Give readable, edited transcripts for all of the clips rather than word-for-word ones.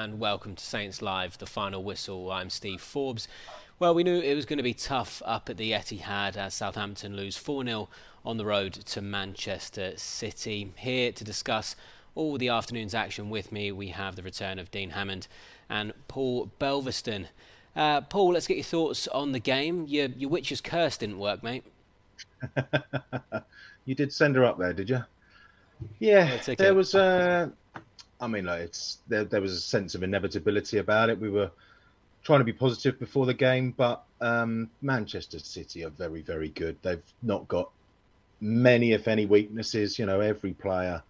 and welcome to Saints Live, the final whistle. I'm Steve Forbes. Well, we knew it was going to be tough up at the Etihad as Southampton lose 4-0 on the road to Manchester City. Here to discuss all the afternoon's action with me, we have the return of Dean Hammond and Paul Belverstone. Paul, let's get your thoughts on the game. Your witch's curse didn't work, mate. You did send her up there, did you? Yeah, there was there was a sense of inevitability about it. We were trying to be positive before the game, but Manchester City are very, very good. They've not got many, if any, weaknesses. You know, every player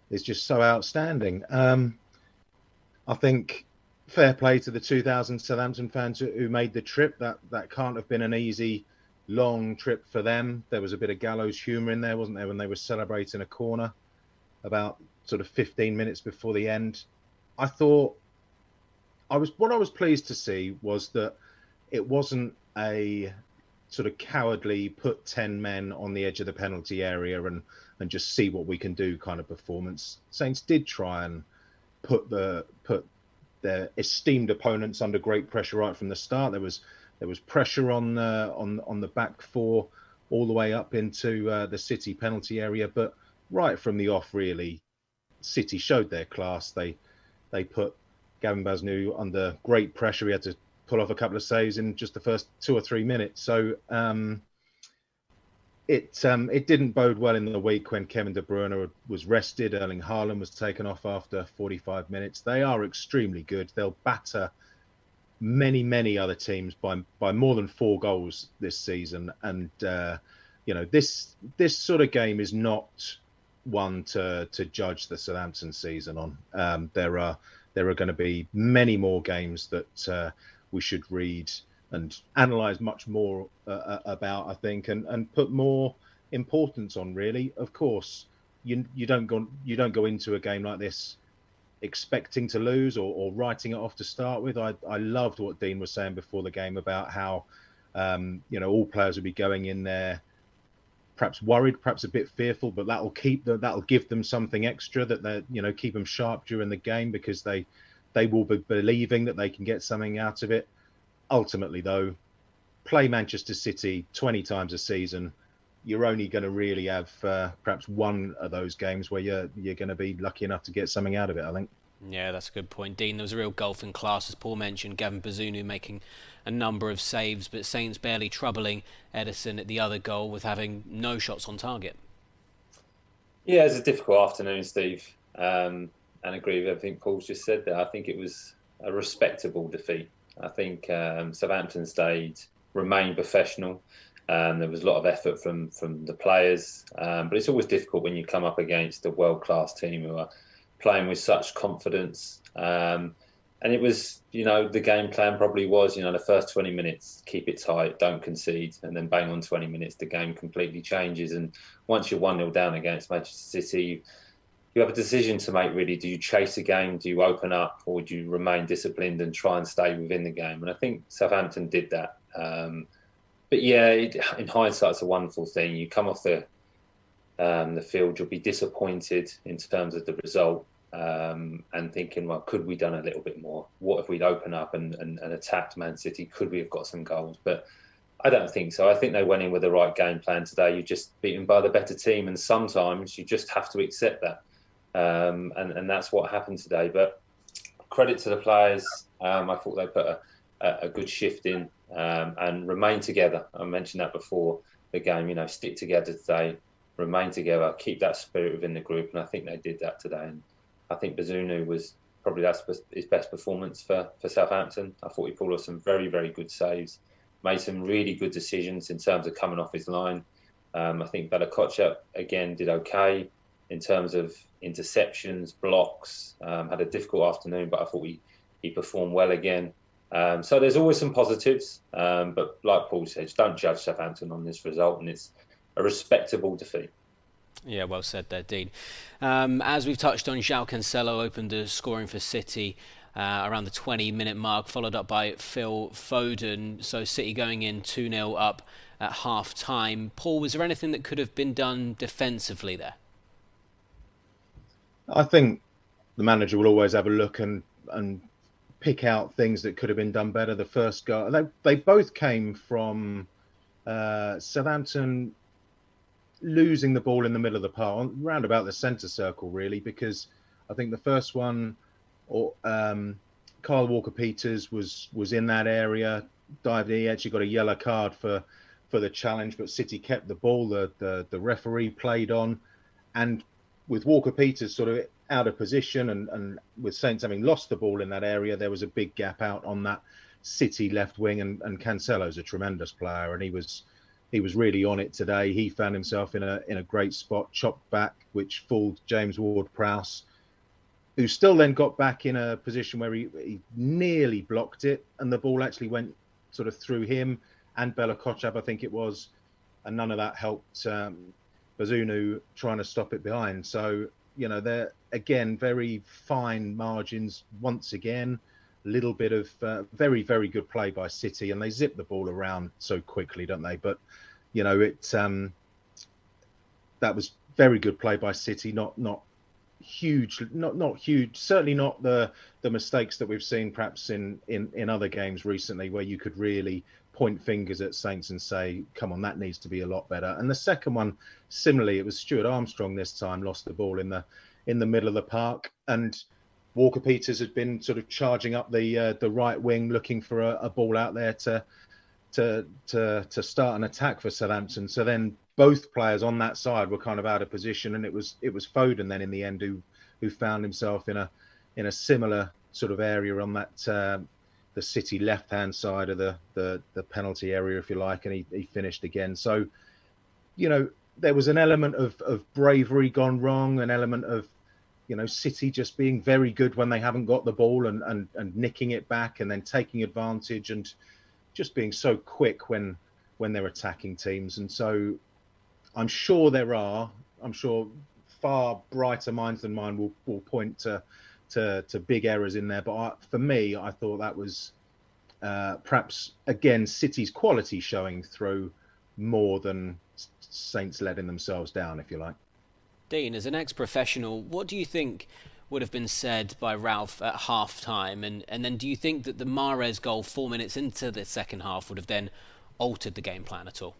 is just so outstanding. I think fair play to the 2,000 Southampton fans who made the trip. That can't have been an easy, long trip for them. There was a bit of gallows humour in there, wasn't there, when they were celebrating a corner about sort of 15 minutes before the end. I thought what I was pleased to see was that it wasn't a sort of cowardly put 10 men on the edge of the penalty area and just see what we can do kind of performance. Saints did try and put their esteemed opponents under great pressure right from the start. There was pressure on the back four all the way up into the City penalty area, but right from the off, really, City showed their class. They put Gavin Baznu under great pressure. He had to pull off a couple of saves in just the first 2 or 3 minutes. So it didn't bode well in the week when Kevin De Bruyne was rested. Erling Haaland was taken off after 45 minutes. They are extremely good. They'll batter many other teams by more than 4 goals this season. And this sort of game is not one to judge the Southampton season on. There are going to be many more games that we should read and analyse much more about, I think, and put more importance on. Really, of course, you don't go into a game like this expecting to lose or writing it off to start with. I loved what Dean was saying before the game about how all players will be going in there perhaps worried, perhaps a bit fearful, but that'll give them something extra that they keep them sharp during the game, because they will be believing that they can get something out of it. Ultimately, though, play Manchester City 20 times a season. You're only going to really have perhaps one of those games where you're going to be lucky enough to get something out of it, I think. Yeah, that's a good point, Dean. There was a real gulf in class, as Paul mentioned. Gavin Bazunu making a number of saves, but Saints barely troubling Edison at the other goal with having no shots on target. Yeah, it was a difficult afternoon, Steve. And I agree with everything Paul's just said there. I think it was a respectable defeat. I think Southampton remained professional. There was a lot of effort from the players, but it's always difficult when you come up against a world-class team who are playing with such confidence. And it was, the game plan probably was, the first 20 minutes, keep it tight, don't concede, and then bang on 20 minutes, the game completely changes. And once you're 1-0 down against Manchester City, you have a decision to make, really. Do you chase a game? Do you open up? Or do you remain disciplined and try and stay within the game? And I think Southampton did that. But yeah, in hindsight, it's a wonderful thing. You come off the field, you'll be disappointed in terms of the result, and thinking, well, could we done a little bit more? What if we'd opened up and attacked Man City? Could we have got some goals? But I don't think so. I think they went in with the right game plan today. You're just beaten by the better team, and sometimes you just have to accept that. And that's what happened today. But credit to the players. I thought they put a good shift in. And remain together. I mentioned that before the game, stick together today, remain together, keep that spirit within the group. And I think they did that today. And I think Bazunu was probably his best performance for Southampton. I thought he pulled off some very, very good saves, made some really good decisions in terms of coming off his line. I think Bella again did okay in terms of interceptions, blocks, had a difficult afternoon, but I thought he performed well again. So there's always some positives, but like Paul said, don't judge Southampton on this result, and it's a respectable defeat. Yeah, well said there, Dean. As we've touched on, João Cancelo opened the scoring for City around the 20-minute mark, followed up by Phil Foden. So City going in 2-0 up at half-time. Paul, was there anything that could have been done defensively there? I think the manager will always have a look and and pick out things that could have been done better. The first goal, they both came from Southampton losing the ball in the middle of the park, round about the centre circle, really, because I think the first one, Kyle Walker-Peters was in that area, dived in. He actually got a yellow card for the challenge, but City kept the ball. The referee played on, and with Walker-Peters sort of out of position and with Saints having lost the ball in that area, there was a big gap out on that City left wing, and Cancelo's a tremendous player, and he was really on it today. He found himself in a great spot, chopped back, which fooled James Ward-Prowse, who still then got back in a position where he nearly blocked it, and the ball actually went sort of through him and Bella Kotchap, I think it was, and none of that helped Bazunu trying to stop it behind. So, they're, again, very fine margins once again. A little bit of very, very good play by City, and they zip the ball around so quickly, don't they? But, that was very good play by City, not huge, not huge, certainly not the mistakes that we've seen perhaps in other games recently, where you could really point fingers at Saints and say, come on, that needs to be a lot better. And the second one, similarly, it was Stuart Armstrong this time lost the ball in the middle of the park, and Walker-Peters had been sort of charging up the right wing, looking for a ball out there to start an attack for Southampton. So then both players on that side were kind of out of position, and it was Foden then in the end who found himself in a similar sort of area on that the City left-hand side of the penalty area, if you like, and he finished again. So, there was an element of bravery gone wrong, an element of, City just being very good when they haven't got the ball and nicking it back and then taking advantage and just being so quick when they're attacking teams. And so I'm sure far brighter minds than mine will point to big errors in there. But for me, I thought that was perhaps, again, City's quality showing through more than Saints letting themselves down, if you like. Dean, as an ex-professional, what do you think would have been said by Ralph at half-time? And then do you think that the Mahrez goal 4 minutes into the second half would have then altered the game plan at all?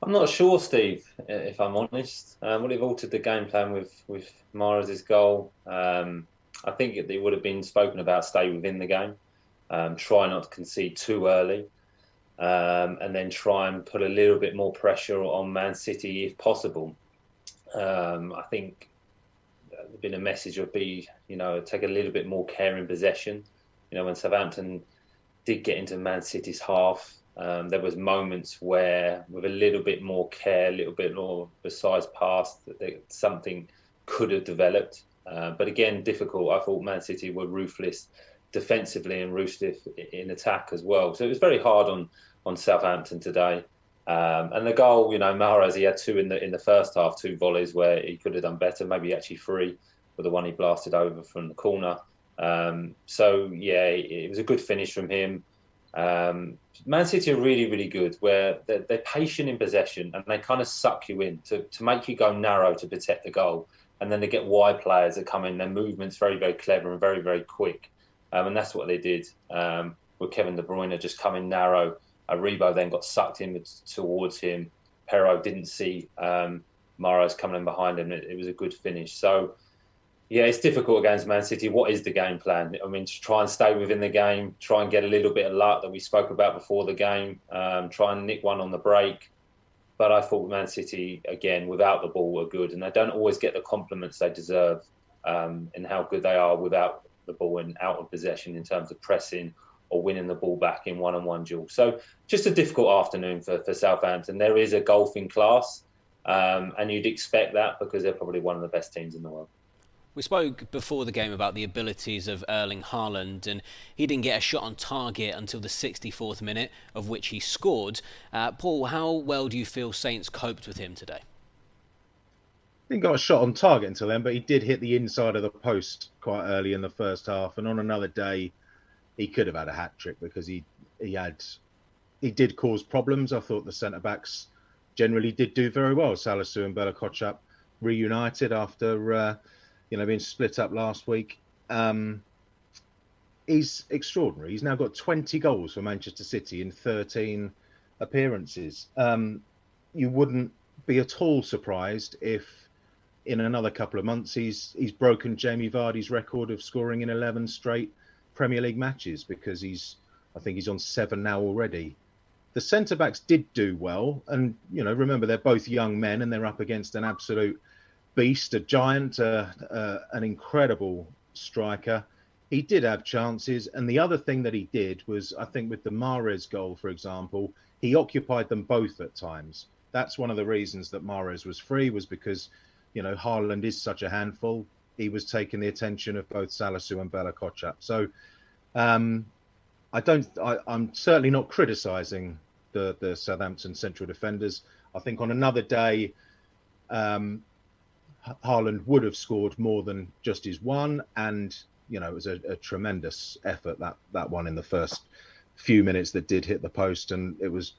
I'm not sure, Steve, if I'm honest. Would it have altered the game plan with Mahrez's goal? I think it would have been spoken about stay within the game, try not to concede too early, and then try and put a little bit more pressure on Man City if possible. I think there's been a message of take a little bit more care in possession. When Southampton did get into Man City's half, there was moments where, with a little bit more care, a little bit more precise pass, that something could have developed. But again, difficult. I thought Man City were ruthless defensively and ruthless in attack as well. So it was very hard on Southampton today. And the goal, Mahrez, he had two in the first half, two volleys where he could have done better, maybe actually three, with the one he blasted over from the corner. So yeah, it was a good finish from him. Man City are really, really good, where they're patient in possession and they kind of suck you in to make you go narrow to protect the goal. And then they get wide players that come in, their movement's very, very clever and very, very quick. And that's what they did with Kevin De Bruyne just coming narrow. Aribo then got sucked in towards him. Perraud didn't see Mahrez coming in behind him. It was a good finish. So, yeah, it's difficult against Man City. What is the game plan? I mean, to try and stay within the game, try and get a little bit of luck that we spoke about before the game, try and nick one on the break. But I thought Man City, again, without the ball, were good. And they don't always get the compliments they deserve in how good they are without the ball and out of possession in terms of pressing or winning the ball back in one-on-one duels. So just a difficult afternoon for Southampton. There is a golfing class, and you'd expect that because they're probably one of the best teams in the world. We spoke before the game about the abilities of Erling Haaland, and he didn't get a shot on target until the 64th minute, of which he scored. Paul, how well do you feel Saints coped with him today? Didn't got a shot on target until then, but he did hit the inside of the post quite early in the first half, and on another day he could have had a hat-trick because he did cause problems. I thought the centre-backs generally did do very well. Salisu and Bella Kotchap reunited after being split up last week. he's extraordinary. He's now got 20 goals for Manchester City in 13 appearances. You wouldn't be at all surprised if in another couple of months he's broken Jamie Vardy's record of scoring in 11 straight Premier League matches, because I think he's on 7 now already. The centre-backs did do well, and remember, they're both young men and they're up against an absolute beast, a giant, an incredible striker. He did have chances, and the other thing that he did was, I think with the Mahrez goal, for example, he occupied them both at times. That's one of the reasons that Mahrez was free, was because, Haaland is such a handful. He was taking the attention of both Salisu and Bella Kotchap. So I'm certainly not criticising the Southampton central defenders. I think on another day, Haaland would have scored more than just his one, and it was a tremendous effort, that one in the first few minutes that did hit the post, and it was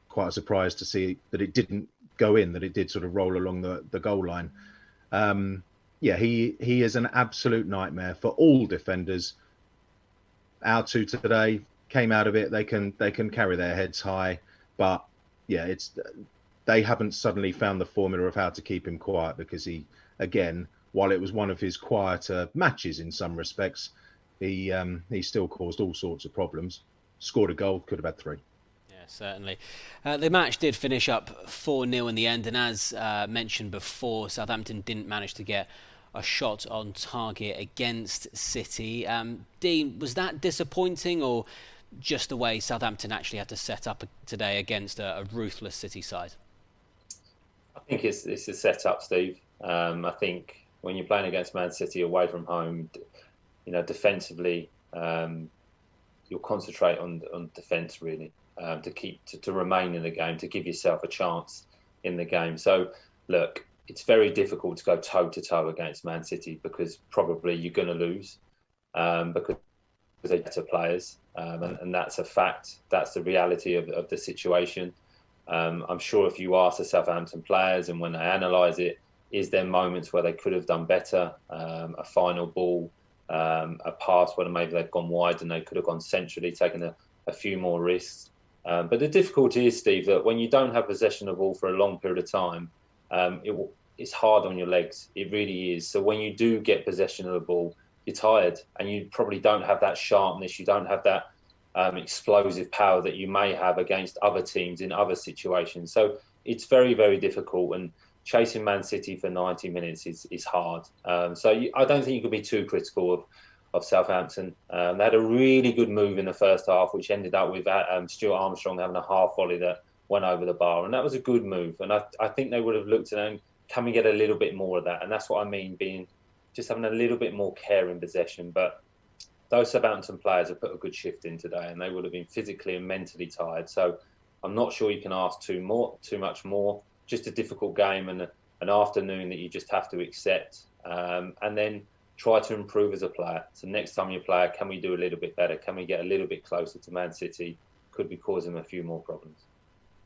quite a surprise to see that it didn't go in, that it did sort of roll along the goal line. He is an absolute nightmare for all defenders. Our two today came out of it. They can carry their heads high, but they haven't suddenly found the formula of how to keep him quiet, because he, again, while it was one of his quieter matches in some respects, he still caused all sorts of problems. Scored a goal, could have had 3. Yeah, certainly. The match did finish up 4-0 in the end, and as mentioned before, Southampton didn't manage to get a shot on target against City. Dean, was that disappointing, or just the way Southampton actually had to set up today against a ruthless City side? I think it's a set-up, Steve. I think when you're playing against Man City away from home, defensively, you'll concentrate on defence really, to remain in the game, to give yourself a chance in the game. So, look, it's very difficult to go toe-to-toe against Man City, because probably you're going to lose, because they're better players, and that's a fact. That's the reality of the situation. I'm sure if you ask the Southampton players, and when they analyse it, is there moments where they could have done better? A final ball, a pass where maybe they've gone wide and they could have gone centrally, taken a few more risks. But the difficulty is, Steve, that when you don't have possession of the ball for a long period of time, it's hard on your legs. It really is. So when you do get possession of the ball, you're tired, and you probably don't have that sharpness. You don't have that explosive power that you may have against other teams in other situations. So it's very, very difficult. And chasing Man City for 90 minutes is hard. So I don't think you could be too critical of Southampton. They had a really good move in the first half, which ended up with Stuart Armstrong having a half volley that went over the bar. And that was a good move. And I think they would have looked at it, can we get a little bit more of that? And that's what I mean, just having a little bit more care in possession. But those Southampton players have put a good shift in today, and they would have been physically and mentally tired. So I'm not sure you can ask too much more. Just a difficult game and an afternoon that you just have to accept, and then try to improve as a player. So next time you play, can we do a little bit better? Can we get a little bit closer to Man City? Could be causing them a few more problems.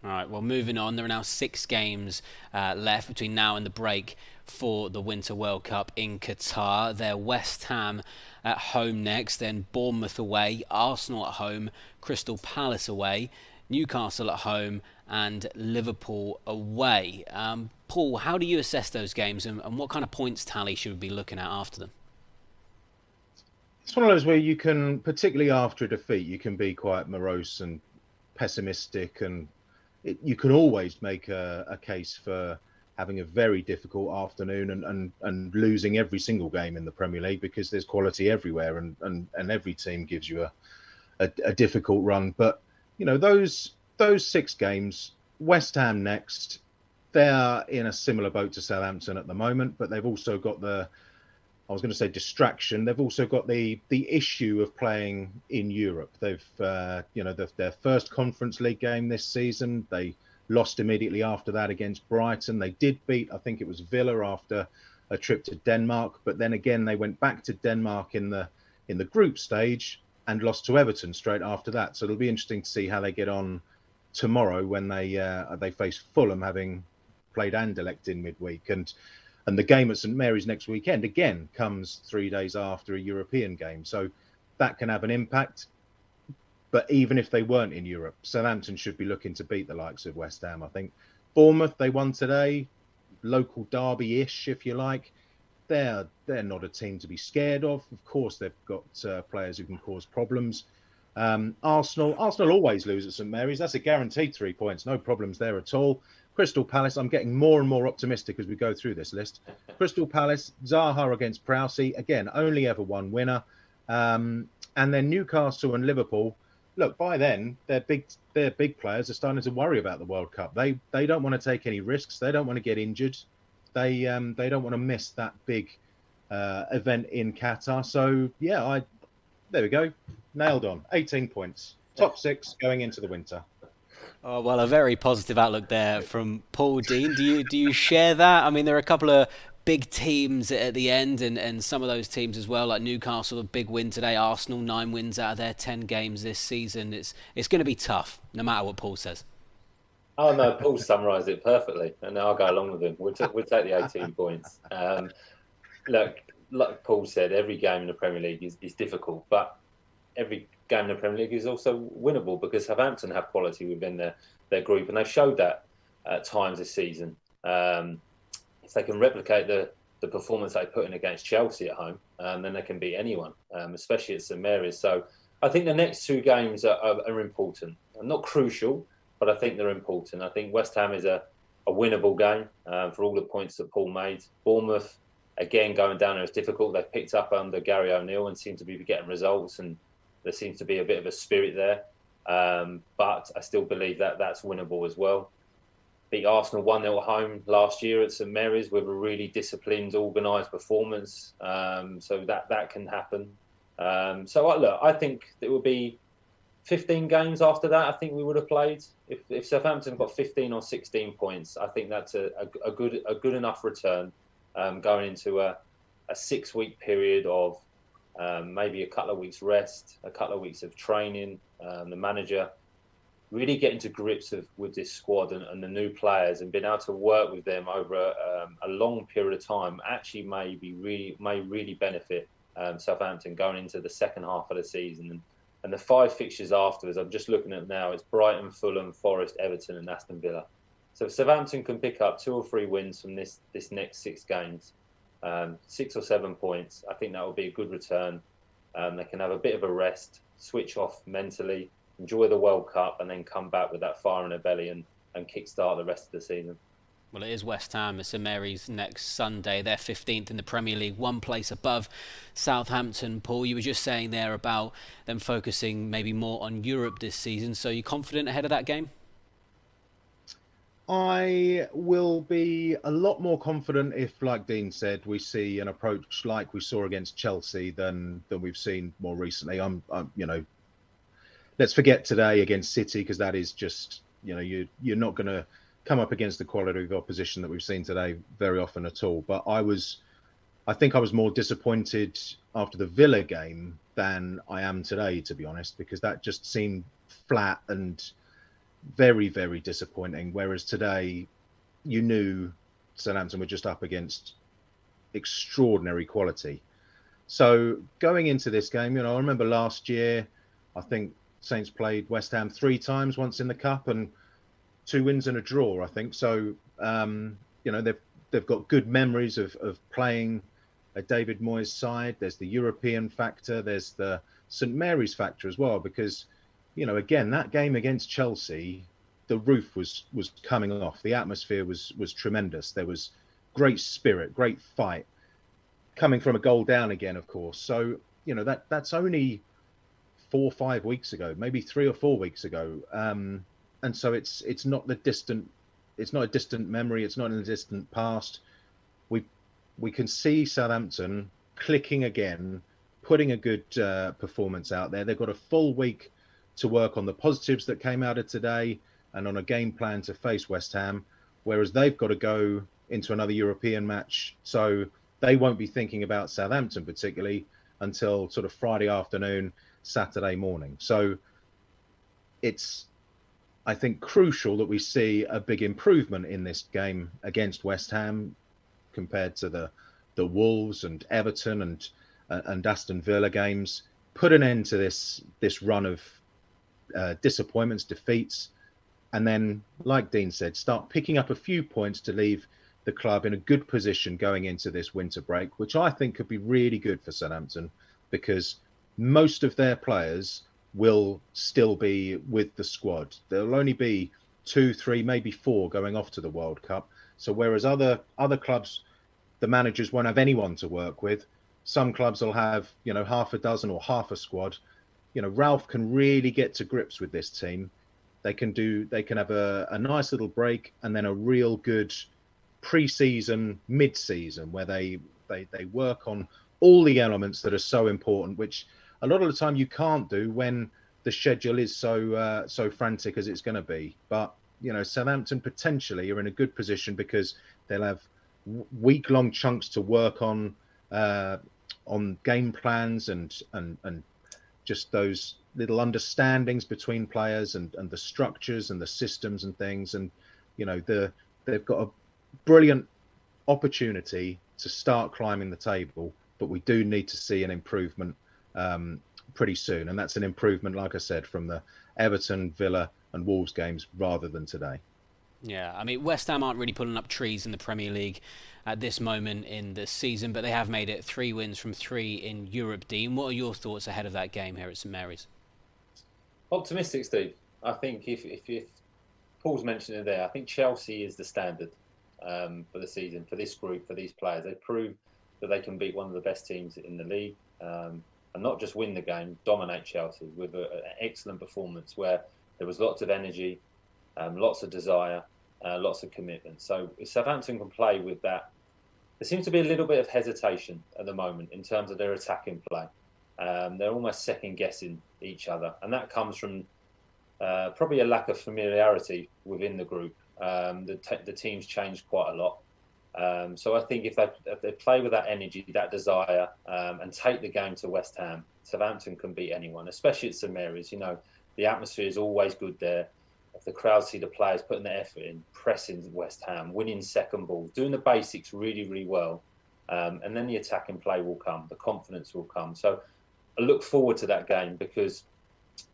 All right, well, moving on, there are now 6 games left between now and the break for the Winter World Cup in Qatar. They're West Ham at home next, then Bournemouth away, Arsenal at home, Crystal Palace away, Newcastle at home, and Liverpool away. Paul, how do you assess those games, and what kind of points tally should we be looking at after them? It's one of those where you can, particularly after a defeat, you can be quite morose and pessimistic, and you can always make a case for having a very difficult afternoon and losing every single game in the Premier League, because there's quality everywhere, and every team gives you a difficult run. But those 6 games, West Ham next, they're in a similar boat to Southampton at the moment, but they've also got distraction. They've also got the issue of playing in Europe. They've their first Conference League game this season, they lost immediately after that against Brighton. They did beat, I think it was Villa, after a trip to Denmark, but then again they went back to Denmark in the group stage and lost to Everton straight after that. So it'll be interesting to see how they get on tomorrow when they face Fulham, having played Anderlecht in midweek, and the game at St Mary's next weekend again comes 3 days after a European game. So that can have an impact. But even if they weren't in Europe, Southampton should be looking to beat the likes of West Ham, I think. Bournemouth, they won today, local derby-ish, if you like. They're not a team to be scared of. Of course, they've got players who can cause problems. Arsenal always lose at St Mary's. That's a guaranteed 3 points. No problems there at all. Crystal Palace, I'm getting more and more optimistic as we go through this list. Crystal Palace, Zaha against Prowsey. Again, only ever one winner. And then Newcastle and Liverpool. Look, by then, their big players are starting to worry about the World Cup. They don't want to take any risks. They don't want to get injured. They don't want to miss that big event in Qatar. So, yeah, there we go. Nailed on. 18 points. Top 6 going into the winter. Oh, well, a very positive outlook there from Paul Dean. Do you share that? I mean, there are a couple of big teams at the end, and some of those teams as well, like Newcastle, a big win today. Arsenal, 9 wins out of their 10 games this season. It's going to be tough, no matter what Paul says. Oh no, Paul summarised it perfectly, and I'll go along with him. We'll take the 18 points. Look, like Paul said, every game in the Premier League is difficult, but every game in the Premier League is also winnable because Southampton have quality within their group, and they've showed that at times this season. If they can replicate the performance they put in against Chelsea at home, then they can beat anyone, especially at St Mary's. So I think the next 2 games are important. Not crucial, but I think they're important. I think West Ham is a winnable game for all the points that Paul made. Bournemouth, again, going down there is difficult. They've picked up under Gary O'Neill and seem to be getting results, and there seems to be a bit of a spirit there. But I still believe that that's winnable as well. Beat Arsenal 1-0 at home last year at St Mary's with a really disciplined, organised performance. So that can happen. I think it would be 15 games after that. I think we would have played. If Southampton got 15 or 16 points, I think that's a good enough return going into a 6-week period of maybe a couple of weeks rest, a couple of weeks of training. The manager really getting to grips with this squad and the new players and being able to work with them over a long period of time actually may really benefit Southampton going into the second half of the season. And the 5 fixtures afterwards, I'm just looking at now, it's Brighton, Fulham, Forest, Everton and Aston Villa. So if Southampton can pick up 2 or 3 wins from this next 6 games, 6 or 7 points, I think that will be a good return. They can have a bit of a rest, switch off mentally, enjoy the World Cup, and then come back with that fire in their belly and kickstart the rest of the season. Well, it is West Ham at St Mary's next Sunday. They're 15th in the Premier League, 1 place above Southampton. Paul, you were just saying there about them focusing maybe more on Europe this season. So are you confident ahead of that game? I will be a lot more confident if, like Dean said, we see an approach like we saw against Chelsea than we've seen more recently. Let's forget today against City, because that is just, you're not going to come up against the quality of opposition that we've seen today very often at all. But I think I was more disappointed after the Villa game than I am today, to be honest, because that just seemed flat and very, very disappointing. Whereas today, you knew Southampton were just up against extraordinary quality. So going into this game, I remember last year, I think Saints played West Ham 3 times, once in the Cup, and 2 wins and a draw, I think. So, they've got good memories of playing a David Moyes side. There's the European factor. There's the St Mary's factor as well, because, again, that game against Chelsea, the roof was coming off. The atmosphere was tremendous. There was great spirit, great fight, coming from a goal down again, of course. So, that's only 4 or 5 weeks ago, maybe 3 or 4 weeks ago. And so it's not a distant memory. It's not in the distant past. We can see Southampton clicking again, putting a good performance out there. They've got a full week to work on the positives that came out of today and on a game plan to face West Ham, whereas they've got to go into another European match. So they won't be thinking about Southampton particularly until sort of Friday afternoon, Saturday morning. So it's, I think, crucial that we see a big improvement in this game against West Ham compared to the Wolves and Everton and Aston Villa games. put an end to this run of disappointments, defeats, and then, like Dean said, start picking up a few points to leave the club in a good position going into this winter break, which I think could be really good for Southampton, because most of their players will still be with the squad. There'll only be 2, 3, maybe 4 going off to the World Cup. So whereas other clubs, the managers won't have anyone to work with, some clubs will have, half a dozen or half a squad. Ralph can really get to grips with this team. They can have a nice little break and then a real good pre-season, mid-season, where they work on all the elements that are so important, which a lot of the time you can't do when the schedule is so frantic as it's going to be. But Southampton potentially are in a good position because they'll have week-long chunks to work on game plans and just those little understandings between players and the structures and the systems and things. And they've got a brilliant opportunity to start climbing the table, but we do need to see an improvement pretty soon, and that's an improvement, like I said, from the Everton, Villa and Wolves games rather than today. Yeah, I mean, West Ham aren't really pulling up trees in the Premier League at this moment in the season, but they have made it 3 wins from 3 in Europe. Dean, what are your thoughts ahead of that game here at St Mary's? Optimistic, Steve. I think if Paul's mentioned it there, I think Chelsea is the standard for the season, for this group, for these players. They proved that they can beat one of the best teams in the league, and not just win the game, dominate Chelsea with an excellent performance where there was lots of energy, lots of desire, lots of commitment. So if Southampton can play with that, there seems to be a little bit of hesitation at the moment in terms of their attacking play. They're almost second-guessing each other, and that comes from probably a lack of familiarity within the group. The team's changed quite a lot. So I think if they play with that energy, that desire, and take the game to West Ham, Southampton can beat anyone, especially at St Mary's. The atmosphere is always good there. If the crowd see the players putting their effort in, pressing West Ham, winning second balls, doing the basics really, really well, and then the attacking play will come, the confidence will come. So I look forward to that game because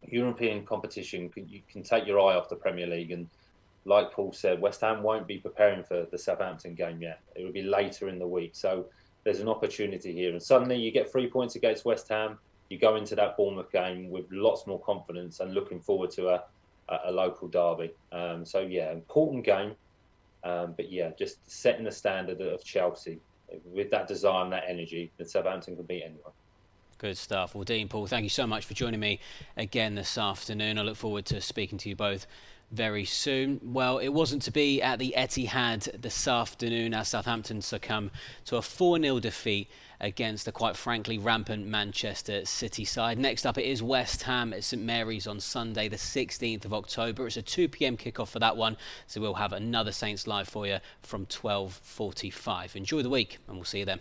European competition, you can take your eye off the Premier League, and like Paul said, West Ham won't be preparing for the Southampton game yet. It will be later in the week. So there's an opportunity here. And suddenly you get 3 points against West Ham. You go into that Bournemouth game with lots more confidence and looking forward to a local derby. So, yeah, important game. But, yeah, just setting the standard of Chelsea. With that desire and that energy, that Southampton can beat anyone. Good stuff. Well, Dean, Paul, thank you so much for joining me again this afternoon. I look forward to speaking to you both very soon. Well, it wasn't to be at the Etihad this afternoon as Southampton succumb to a 4-0 defeat against the quite frankly rampant Manchester City side. Next up, it is West Ham at St Mary's on Sunday the 16th of October. It's a 2 p.m. kickoff for that one, so we'll have another Saints Live for you from 12:45. Enjoy the week and we'll see you then.